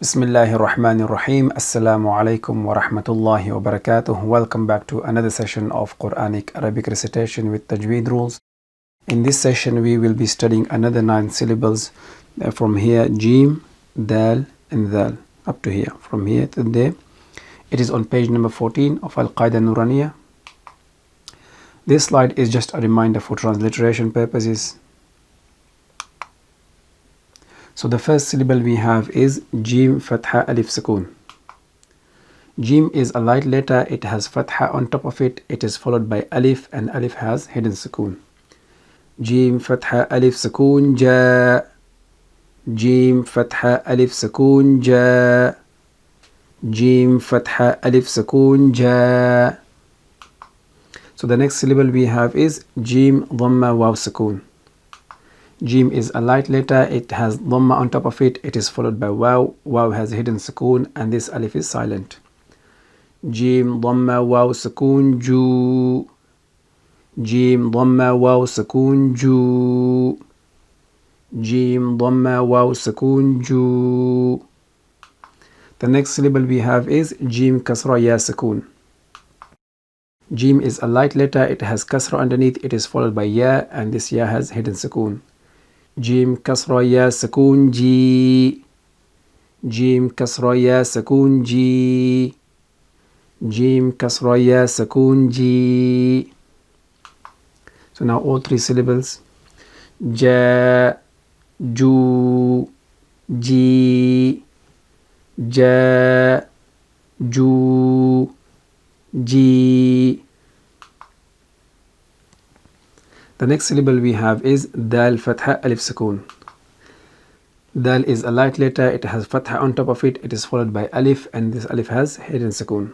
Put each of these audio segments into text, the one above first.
Bismillahir Rahmanir Rahim. Assalamu alaikum wa rahmatullahi wa barakatuh. Welcome back to another session of Qur'anic Arabic recitation with Tajweed rules. In this session, we will be studying another 9 syllables from here, Jim, Dal, and Dal, up to here, from here to there. It is on page number 14 of Al-Qaeda Nuraniya. This slide is just a reminder for transliteration purposes. So the first syllable we have is Jim Fatha Alif Sukoon. Jim is a light letter, it has Fatha on top of it, it is followed by Alif, and Alif has hidden Sukoon. Jim Fatha Alif Sukoon Ja. Jim Fatha Alif Sukoon Ja. Jim Fatha Alif Sukoon Ja. So the next syllable we have is Jim Dhamma Waw Sukoon. Jim is a light letter, it has Dhamma on top of it, it is followed by Waw. Waw has hidden Sukoon, and this Alif is silent. Jim Dhamma Waw Sukoon Ju. Jim Dhamma Waw Sukoon Ju. Jim Dhamma Waw Sukoon Ju. The next syllable we have is Jim Kasra Ya Sukoon. Jim is a light letter, it has Kasra underneath, it is followed by Ya, and this Ya has hidden Sukoon. Jim Kasra Ya Sukoon Ji. Jim Kasra Ya Sukoon Ji. Jim Kasra Ya Sukoon Ji. So now all 3 syllables. Ja, Ju, Ji. Ja, Ju, Ji. The next syllable we have is Dal Fatha Alif Sukoon. Dal is a light letter, it has Fatha on top of it, it is followed by Alif, and this Alif has hidden Sukoon.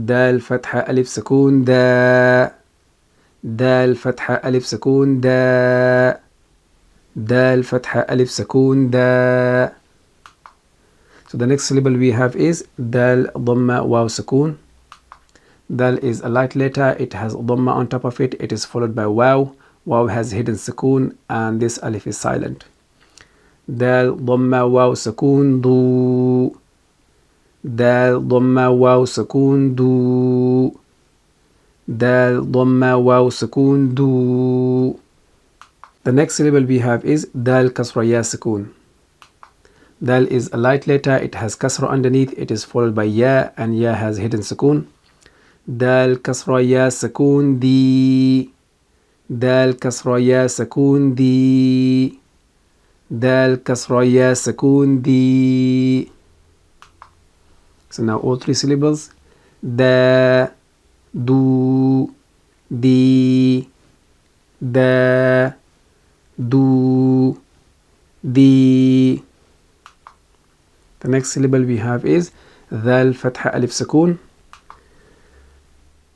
Dal Fatha Alif Sukoon Da. Dal Fatha Alif Sukoon Da. Dal Fatha Alif Sukoon Da. So the next syllable we have is Dal Dhamma Waw Sukoon. Dal is a light letter, it has Dhamma on top of it, it is followed by Waw. Waw has hidden Sukoon, and this Alif is silent. Dal Dhamma Waw Sukoon Du. Dal Dhamma Waw Sukoon Du. Dal Dhamma Waw Sukoon Du. The next syllable we have is Dal Kasra Ya Sukoon. Dal is a light letter, it has Kasra underneath, it is followed by Ya, and Ya has hidden Sukoon. Dal Kasra Ya Sukoon Di. Dal Kasra Ya Sukoon Di. Dal Kasra Ya Sukoon Di. So now all 3 syllables. Da, Du, Di. Da, Du, Di. The next syllable we have is Dal Fatha Alif Sukoon.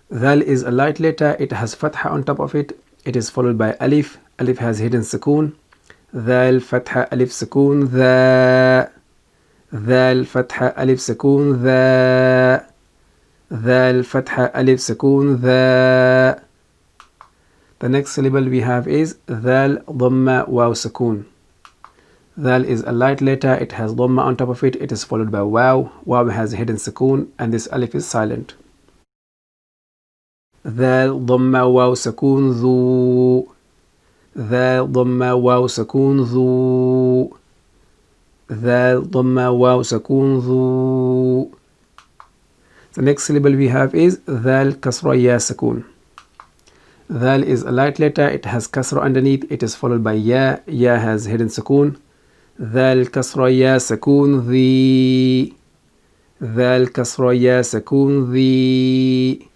Dal is a light letter, it has Fatha on top of it, it is followed by Alif. Alif has hidden Sukoon. Dal Fatha Alif Sukoon Dha. Dal Fatha Alif Sukoon Dha. Dal Fatha Alif Sukoon Dha. The next syllable we have is Dal Dhamma Waw Sukoon. Dal is a light letter, it has Dhamma on top of it, it is followed by Waw. Waw has hidden Sukoon, and this Alif is silent. Dal Dhamma Waw Sukoon Dhu. Dal Dhamma Waw Sukoon Dhu. Dal Dhamma Waw Sukoon Dhu. The next syllable we have is Dal Kasra Ya Sukoon. Dal is a light letter, it has Kasra underneath, it is followed by Ya. Ya has hidden Sukoon. Dal Kasra Ya Sukoon Dhi. Dal Kasra Ya Sukoon Dhi.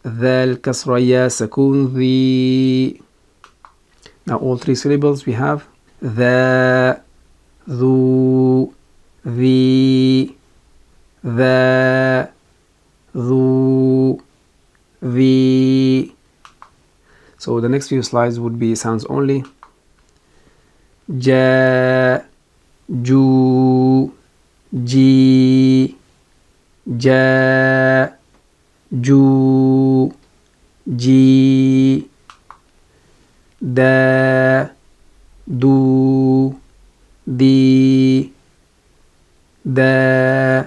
Dal Kasra Ya Sukoon Dhi. Now all 3 syllables we have Dha, Dhu, Dhi. Dha, Dhu, Dhi. So the next few slides would be sounds only. Ja, Ju, Ji. Ja, Ju, Ji. Da, Du, Di. da,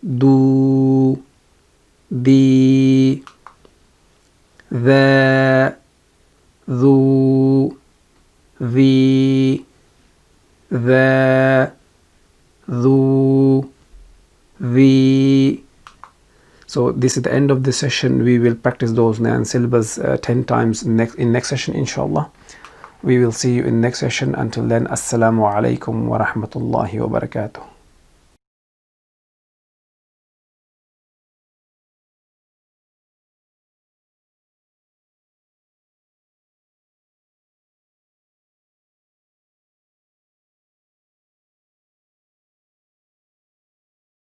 do, the, the, dhu, the, dhu, the. So this is the end of the session. We will practice those 9 syllables 10 times in next session, inshallah. We will see you in next session. Until then, assalamu alaikum wa rahmatullahi wa barakatuh.